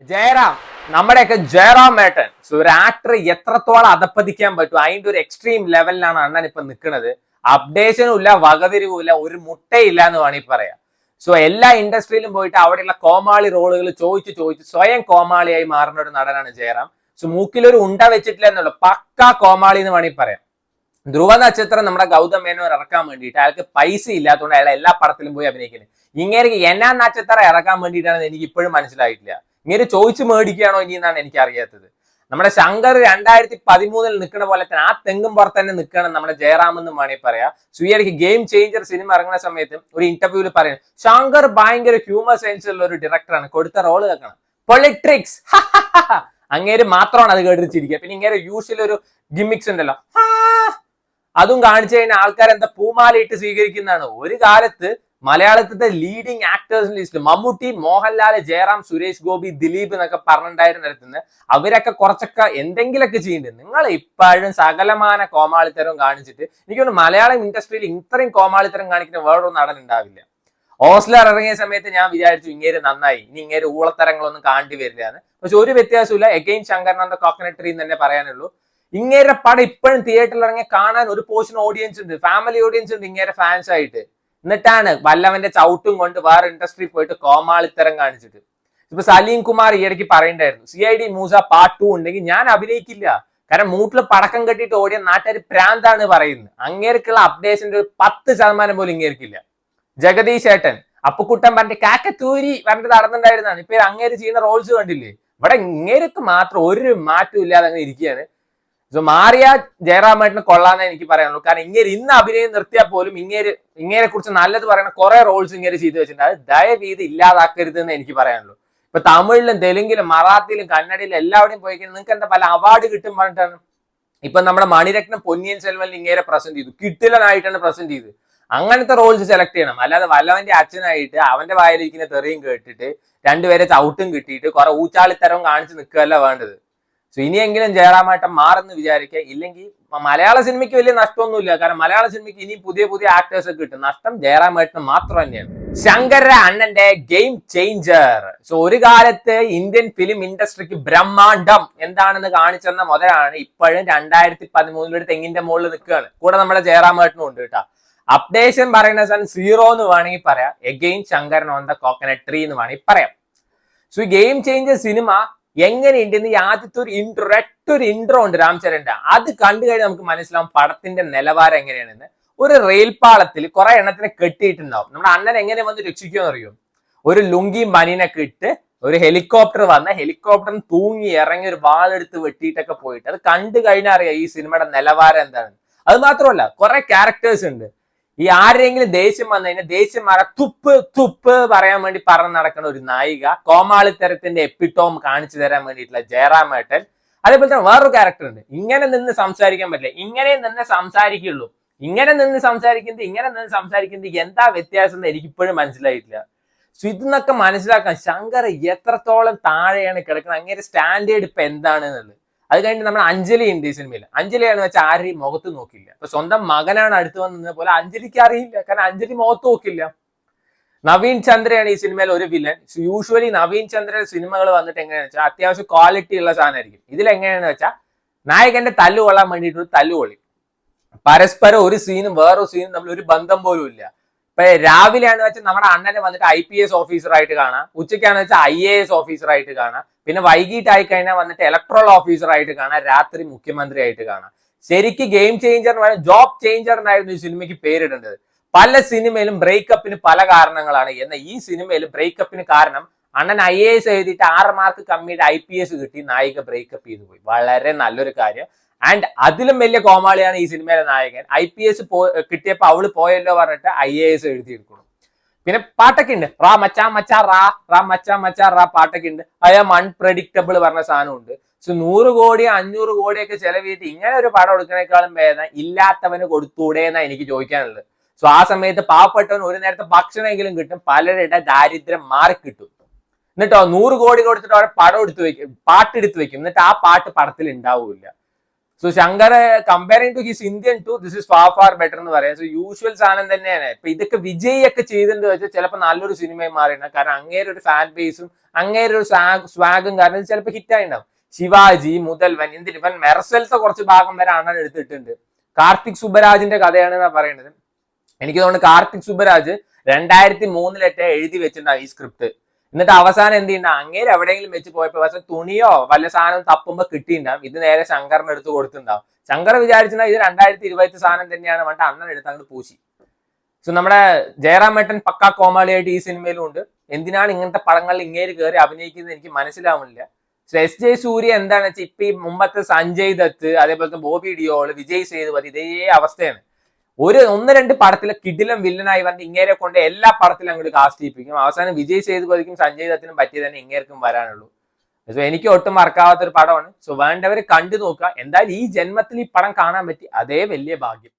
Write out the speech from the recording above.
ജയറാം, നമ്മുടെയൊക്കെ ജയറാം ഏട്ടൻ. സോ ഒരു ആക്ടർ എത്രത്തോളം അധപ്പതിക്കാൻ പറ്റും അതിന്റെ ഒരു എക്സ്ട്രീം ലെവലിലാണ് അണ്ണൻ ഇപ്പൊ നിൽക്കുന്നത്. അപ്ഡേഷനും ഇല്ല, വകതിരിവും ഇല്ല, ഒരു മുട്ടയില്ല എന്ന് വേണമെങ്കിൽ പറയാം. സോ എല്ലാ ഇൻഡസ്ട്രിയിലും പോയിട്ട് അവിടെയുള്ള കോമാളി റോളുകൾ ചോദിച്ച് സ്വയം കോമാളിയായി മാറുന്ന ഒരു നടനാണ് ജയറാം. സോ മൂക്കിലൊരു ഉണ്ട വെച്ചിട്ടില്ല എന്നുള്ള പക്കാ കോമാളി എന്ന് വേണമെങ്കിൽ പറയാം. ധ്രുവ നക്ഷത്രം നമ്മുടെ ഗൗതം മേനോൻ ഇറക്കാൻ വേണ്ടിയിട്ട് അയാൾക്ക് പൈസ ഇല്ലാത്തതുകൊണ്ട് അയാൾ എല്ലാ പടത്തിലും പോയി അഭിനയിക്കുന്നത്. ഇങ്ങനെ എന്നാ നക്ഷത്രം ഇറക്കാൻ വേണ്ടിയിട്ടാണെന്ന് എനിക്ക് ഇപ്പോഴും മനസ്സിലായിട്ടില്ല. ഇങ്ങനെ ചോദിച്ചു മേടിക്കുകയാണോ ഇനി എന്നാണ് എനിക്ക് അറിയാത്തത്. നമ്മുടെ ശങ്കർ 2013 നിൽക്കുന്ന പോലെ തന്നെ ആ തെങ്ങും പുറത്ത് തന്നെ നിൽക്കണം നമ്മുടെ ജയറാം എന്ന് വേണമെങ്കിൽ പറയാം. സുയടിക്ക് ഗെയിം ചേഞ്ചർ സിനിമ ഇറങ്ങുന്ന സമയത്ത് ഒരു ഇന്റർവ്യൂവിൽ പറയും, ശങ്കർ ഭയങ്കര ഹ്യൂമർ സെൻസ് ഉള്ള ഒരു ഡയറക്ടറാണ്, കൊടുത്ത റോള് കേൾക്കണം, പൊളിട്രിക്സ് അങ്ങേര് മാത്രമാണ് അത് കേട്ടിരിക്കുക. പിന്നെ ഇങ്ങനെ യൂഷ്വൽ ഒരു ഗിമിക്സ് ഉണ്ടല്ലോ, അതും കാണിച്ചു കഴിഞ്ഞാൽ ആൾക്കാർ എന്താ പൂമാലയിട്ട് സ്വീകരിക്കുന്നതാണ്. ഒരു കാലത്ത് മലയാളത്തിലെ leading actors list Mammootty, Mohanlal, Jayaram, Suresh Gopi, Dileep എന്നൊക്കെ പറഞ്ഞിട്ടുണ്ടായിരുന്നിടത്തുനിന്ന് അവരൊക്കെ കുറച്ചൊക്കെ എന്തെങ്കിലുമൊക്കെ ചെയ്യുന്നുണ്ട്. നിങ്ങൾ ഇപ്പോഴും സകലമാന കോമാളിത്തരം കാണിച്ചിട്ട് എനിക്കൊന്ന് മലയാളം ഇൻഡസ്ട്രിയിൽ ഇത്രയും കോമാളിത്തരം കാണിക്കുന്ന വേറൊരു നടൻ ഉണ്ടാവില്ല. ഓസ്ലർ ഇറങ്ങിയ സമയത്ത് ഞാൻ വിചാരിച്ചു ഇങ്ങേര് നന്നായി, ഇനി ഇങ്ങേര് ഊളത്തരങ്ങളൊന്നും കാണേണ്ടി വരില്ല എന്ന്. പക്ഷെ ഒരു വ്യത്യാസമില്ല. എഗെയിൻ ശങ്കറിന്റെ കോക്കനട്ട് ട്രീ തന്നെ പറയാനുള്ളൂ. ഇങ്ങേരെ പടം ഇപ്പോഴും തിയേറ്ററിൽ ഇറങ്ങി കാണാൻ ഒരു പോർഷൻ ഓഡിയൻസ് ഉണ്ട്, ഫാമിലി ഓഡിയൻസ് ഉണ്ട് ഇങ്ങേരെ ഫാൻസ് ആയിട്ട്. എന്നിട്ടാണ് വല്ലവന്റെ ചവിട്ടും കൊണ്ട് വേറെ ഇൻഡസ്ട്രി പോയിട്ട് കോമാളിത്തരം കാണിച്ചിട്ട്. ഇപ്പൊ സലീം കുമാർ ഈ ഇടയ്ക്ക് പറയണ്ടായിരുന്നു, CID മൂസ പാർട്ട് 2 ഉണ്ടെങ്കിൽ ഞാൻ അഭിനയിക്കില്ല, കാരണം മൂട്ടിൽ പടക്കം കെട്ടിയിട്ട് ഓടിയ നാട്ടുകാർ പ്രാന്താണ് പറയുന്നത്. അങ്ങേർക്കുള്ള അപ്ഡേഷന്റെ ഒരു 10% പോലും ഇങ്ങേർക്കില്ല. ജഗദീഷ് ഏട്ടൻ, അപ്പുക്കുട്ടൻ പറഞ്ഞിട്ട് കാക്കത്തൂരി പറഞ്ഞിട്ട് നടന്നിട്ടുണ്ടായിരുന്നാണ്. ഇപ്പൊ അങ്ങേര് ചെയ്യുന്ന റോൾസ് കണ്ടില്ലേ? ഇവിടെ ഇങ്ങേർക്ക് മാത്രം ഒരു മാറ്റവും ഇല്ലാതെ അങ്ങനെ ഇരിക്കുകയാണ്. സോ മാറിയ ജയറാമേട്ടന് കൊള്ളാന്നേ എനിക്ക് പറയാനുള്ളൂ. കാരണം ഇങ്ങനെ ഇന്ന് അഭിനയം നിർത്തിയാൽ പോലും ഇങ്ങേരെ കുറിച്ച് നല്ലത് പറയുന്ന കുറെ റോൾസ് ഇങ്ങനെ ചെയ്തു വെച്ചിട്ടുണ്ട്. അത് ദയവീത് ഇല്ലാതാക്കരുത് എന്ന് എനിക്ക് പറയാനുള്ളൂ. ഇപ്പൊ തമിഴിലും തെലുങ്കിലും മറാത്തിയിലും കന്നഡയിലും എല്ലാവരുടെയും പോയി കഴിഞ്ഞാൽ നിങ്ങൾക്ക് എന്താ പല അവാർഡ് കിട്ടും പറഞ്ഞിട്ടാണ്. ഇപ്പൊ നമ്മുടെ മണിരത്നം പൊന്നിയൻ സെൽവനിൽ ഇങ്ങേരെ പ്രസന്റ് ചെയ്തു, കിട്ടിലനായിട്ടാണ് പ്രസന്റ് ചെയ്ത്. അങ്ങനത്തെ റോൾസ് സെലക്ട് ചെയ്യണം. അല്ലാതെ വല്ലവന്റെ അച്ഛനായിട്ട് അവന്റെ വായിലിരിക്കുന്ന തെറിയും കേട്ടിട്ട് രണ്ടുപേരെ ചവിട്ടും കിട്ടിയിട്ട് കുറെ ഊച്ചാളിത്തരവും കാണിച്ച് നിൽക്കുകയല്ല വേണ്ടത്. സോ ഇനിയെങ്കിലും ജയറാമേട്ടൻ മാറെന്ന് വിചാരിക്കുക. ഇല്ലെങ്കിൽ മലയാള സിനിമയ്ക്ക് വലിയ നഷ്ടമൊന്നുമില്ല, കാരണം മലയാള സിനിമയ്ക്ക് ഇനി പുതിയ ആക്ടേഴ്സ് ഒക്കെ കിട്ടും. നഷ്ടം ജയറാമേട്ടന് മാത്രം തന്നെയാണ്. ശങ്കര അണ്ണന്റെ ഗെയിം ചേഞ്ചർ. സോ ഒരു കാലത്ത് ഇന്ത്യൻ ഫിലിം ഇൻഡസ്ട്രിക്ക് ബ്രഹ്മാണ്ഡം എന്താണെന്ന് കാണിച്ചെന്ന മുതലാണ് ഇപ്പോഴും 2013 ഒരു തെങ്ങിന്റെ മുകളിൽ നിൽക്കുകയാണ്. കൂടെ നമ്മുടെ ജയറാമേട്ടനും ഉണ്ട് കേട്ടോ. അപ്ഡേഷൻ പറയുന്ന സാധനം 0 എന്ന് വേണമെങ്കിൽ പറയാം. Again Shankaran on the coconut tree എന്ന് വേണമെങ്കിൽ പറയാം. സോ ഈ ഗെയിം ചേഞ്ചർ സിനിമ എങ്ങനെയുണ്ടെന്ന് ഈ ആദ്യത്തെ ഒരു ഇൻട്രോ ഉണ്ട് രാംചരന്റെ. അത് കണ്ടു കഴിഞ്ഞാൽ നമുക്ക് മനസ്സിലാവും പടത്തിന്റെ നിലവാരം എങ്ങനെയാണെന്ന്. ഒരു റെയിൽപാളത്തിൽ കുറെ എണ്ണത്തിനെ കെട്ടിയിട്ടുണ്ടാവും. നമ്മുടെ അണ്ണൻ എങ്ങനെ വന്ന് രക്ഷിക്കുമെന്ന് അറിയോ? ഒരു ലുങ്കി മനിനൊക്കെ ഇട്ട് ഒരു ഹെലികോപ്റ്റർ വന്ന ഹെലികോപ്റ്ററിന് തൂങ്ങി ഇറങ്ങി ഒരു വാളെടുത്ത് വെട്ടിയിട്ടൊക്കെ പോയിട്ട് അത് കണ്ടു കഴിഞ്ഞാൽ അറിയാം ഈ സിനിമയുടെ നിലവാരം എന്താണ്. അത് മാത്രമല്ല കുറെ ക്യാരക്ടേഴ്സ് ഉണ്ട്. ഈ ആരെങ്കിലും ദേഷ്യം വന്നു കഴിഞ്ഞാൽ ദേഷ്യം മാറാ തുപ്പ് പറയാൻ വേണ്ടി പറഞ്ഞ് നടക്കുന്ന ഒരു നായിക, കോമാളിത്തരത്തിന്റെ എപ്പിറ്റോം കാണിച്ചു തരാൻ വേണ്ടിയിട്ടുള്ള ജയറാമേട്ടൻ. അതേപോലെ തന്നെ വേറൊരു ക്യാരക്ടർ ഉണ്ട്. ഇങ്ങനെ നിന്ന് സംസാരിക്കാൻ പറ്റില്ല, ഇങ്ങനെ നിന്ന് സംസാരിക്കുള്ളൂ. ഇങ്ങനെ നിന്ന് സംസാരിക്കുന്നത് എന്താ വ്യത്യാസം എന്ന് എനിക്കിപ്പോഴും മനസ്സിലായിട്ടില്ല. സോ ഇതെന്നൊക്കെ മനസ്സിലാക്കാൻ ശങ്കർ എത്രത്തോളം താഴെയാണ് കിടക്കുന്നത്, അങ്ങനെ സ്റ്റാൻഡേർഡ് ഇപ്പൊ എന്താണെന്നുള്ളത്. അത് കഴിഞ്ഞിട്ട് നമ്മുടെ അഞ്ജലി ഉണ്ട് ഈ സിനിമയിൽ. അഞ്ജലിയാണ് വെച്ചാൽ ആരെയും മുഖത്ത് നോക്കില്ല. ഇപ്പൊ സ്വന്തം മകനാണ് അടുത്ത് വന്നത് പോലെ അഞ്ജലിക്ക് അറിയില്ല, കാരണം അഞ്ജലി മുഖത്ത് നോക്കില്ല. നവീൻ ചന്ദ്രയാണ് ഈ സിനിമയിൽ ഒരു വില്ലൻ. യൂഷ്വലി നവീൻ ചന്ദ്രയുടെ സിനിമകൾ വന്നിട്ട് എങ്ങനെയാണെന്ന് വെച്ചാൽ അത്യാവശ്യം ക്വാളിറ്റി ഉള്ള സാധനമായിരിക്കും. ഇതിലെങ്ങനെയാണെന്ന് വെച്ചാൽ നായകന്റെ തല്ലു കൊള്ളാൻ വേണ്ടിയിട്ട് തല്ലുകൊള്ളി, പരസ്പരം ഒരു സീനും വേറൊരു സീനും തമ്മിൽ ഒരു ബന്ധം പോലും ഇല്ല. ഇപ്പൊ രാവിലെയാണെന്ന് വെച്ചാൽ നമ്മുടെ അണ്ണനെ വന്നിട്ട് IPS ഓഫീസറായിട്ട് കാണാം, ഉച്ചയ്ക്കാണെന്ന് വെച്ചാൽ IAS ഓഫീസറായിട്ട് കാണാം, പിന്നെ വൈകിട്ടായി കഴിഞ്ഞാൽ വന്നിട്ട് ഇലക്ട്രൽ ഓഫീസറായിട്ട് കാണാം, രാത്രി മുഖ്യമന്ത്രി ആയിട്ട് കാണാം. ശരിക്കും ഗെയിം ചേഞ്ചർ ജോബ് ചേഞ്ചർ എന്നായിരുന്നു ഈ സിനിമയ്ക്ക് പേരിടേണ്ടത്. പല സിനിമയിലും ബ്രേക്കപ്പിന് പല കാരണങ്ങളാണ്. എന്നാൽ ഈ സിനിമയിൽ ബ്രേക്കപ്പിന് കാരണം അണ്ണൻ IAS എഴുതിയിട്ട് 6 മാർക്ക് കമ്മിയുടെ IPS കിട്ടി, നായിക ബ്രേക്കപ്പ് ചെയ്തു പോയി. വളരെ നല്ലൊരു കാര്യം. ആൻഡ് അതിലും വലിയ കോമാളിയാണ് ഈ സിനിമയിലെ നായകൻ. IPS കിട്ടിയപ്പോ അവള് പോയല്ലോ പറഞ്ഞിട്ട് IAS എഴുതിയെടുക്കണം. പിന്നെ പാട്ടൊക്കെ ഉണ്ട്, റാ മച്ചാ മച്ചാ റാ പാട്ടൊക്കെ ഉണ്ട്. അയാം അൺപ്രഡിക്റ്റബിൾ പറഞ്ഞ സാധനമുണ്ട്. സോ 100 കോടി 500 കോടിയൊക്കെ ചെലവിട്ട് ഇങ്ങനെ ഒരു പടം എടുക്കുന്നേക്കാളും ഭേദം ഇല്ലാത്തവന് കൊടുത്തൂടെ എന്നാ എനിക്ക് ചോദിക്കാനുള്ളത്. സോ ആ സമയത്ത് പാവപ്പെട്ടവന് ഒരു നേരത്തെ ഭക്ഷണമെങ്കിലും കിട്ടും, പലരുടെ ദാരിദ്ര്യം മാറിക്കിട്ടും. എന്നിട്ടോ 100 കോടി കൊടുത്തിട്ട് അവിടെ പടം എടുത്തു വെക്കും, പാട്ടെടുത്ത് വെക്കും, എന്നിട്ട് ആ പാട്ട് പടത്തിൽ ഉണ്ടാവില്ല. So Shankar comparing to his Indian to this is far far better എന്ന് പറയാം. സോ യൂഷ്വൽ സാധനം തന്നെയാണ്. ഇപ്പൊ ഇതൊക്കെ വിജയ് ഒക്കെ ചെയ്തെന്ന് വെച്ചാൽ ചിലപ്പോൾ നല്ലൊരു സിനിമയായി മാറിയാണ്. കാരണം അങ്ങേരെ ഒരു ഫാൻ ബേസും അങ്ങേരെ ഒരു സ്വാഗും കാരണം ഇത് ചിലപ്പോൾ ഹിറ്റായി ഉണ്ടാവും. ശിവാജി, മുതൽവൻ, എന്തിന് ഇവൻ മെർസലത്തെ കുറച്ച് ഭാഗം വരെ അണ്ണൻ എടുത്തിട്ടുണ്ട്. കാർത്തിക് സുബരാജിന്റെ കഥയാണ് എന്നാ പറയുന്നത്. എനിക്ക് തോന്നുന്നു കാർത്തിക് സുബരാജ് 2003 എഴുതി വെച്ചിട്ടുണ്ടാവും ഈ സ്ക്രിപ്റ്റ്. എന്നിട്ട് അവസാനം എന്ത് ചെയ്യണ്ട, അങ്ങേര് എവിടെയെങ്കിലും വെച്ച് പോയപ്പോ പക്ഷെ തുണിയോ വല്ല സാധനം തപ്പുമ്പോ കിട്ടിയിട്ടുണ്ടാവും. ഇത് നേരെ ശങ്കറിന് എടുത്ത് കൊടുത്തിട്ടുണ്ടാവും. ശങ്കർ വിചാരിച്ചാൽ ഇത് 2020 സാധനം തന്നെയാണ് പറഞ്ഞിട്ട് അണ്ണൻ എടുത്ത് അങ്ങോട്ട് പൂശി. സോ നമ്മുടെ ജയറാം ഏട്ടൻ പക്കാ കോമാളിയായിട്ട് ഈ സിനിമയിലും ഉണ്ട്. എന്തിനാണ് ഇങ്ങനത്തെ പടങ്ങളിൽ ഇങ്ങേര് കയറി അഭിനയിക്കുന്നത് എനിക്ക് മനസ്സിലാവുന്നില്ല. എസ് ജെ സൂര്യ എന്താണെന്ന് വെച്ചാൽ ഇപ്പൊ ഈ മുമ്പത്തെ സഞ്ജയ് ദത്ത്, അതേപോലത്തെ ബോബി ഡിയോൾ, വിജയ് സേതുപതി ഇതേ അവസ്ഥയാണ്. ഒന്ന് രണ്ട് പടത്തിലെ കിടിലം വില്ലനായി വന്ന് ഇങ്ങേരെ കൊണ്ട് എല്ലാ പടത്തിലും അങ്ങോട്ട് കാസ്റ്റ് ചെയ്യിപ്പിക്കും. അവസാനം വിജയ് സേതുപതിക്കും സഞ്ജയ് ദത്തിനും പറ്റിയത് തന്നെ ഇങ്ങേർക്കും വരാനുള്ളൂ. സോ എനിക്ക് ഒട്ടും മറക്കാവാത്ത ഒരു പടമാണ്. സോ വേണ്ടവർ കണ്ടു നോക്കുക. എന്തായാലും ഈ ജന്മത്തിൽ ഈ പടം കാണാൻ പറ്റി അതേ വലിയ ഭാഗ്യം.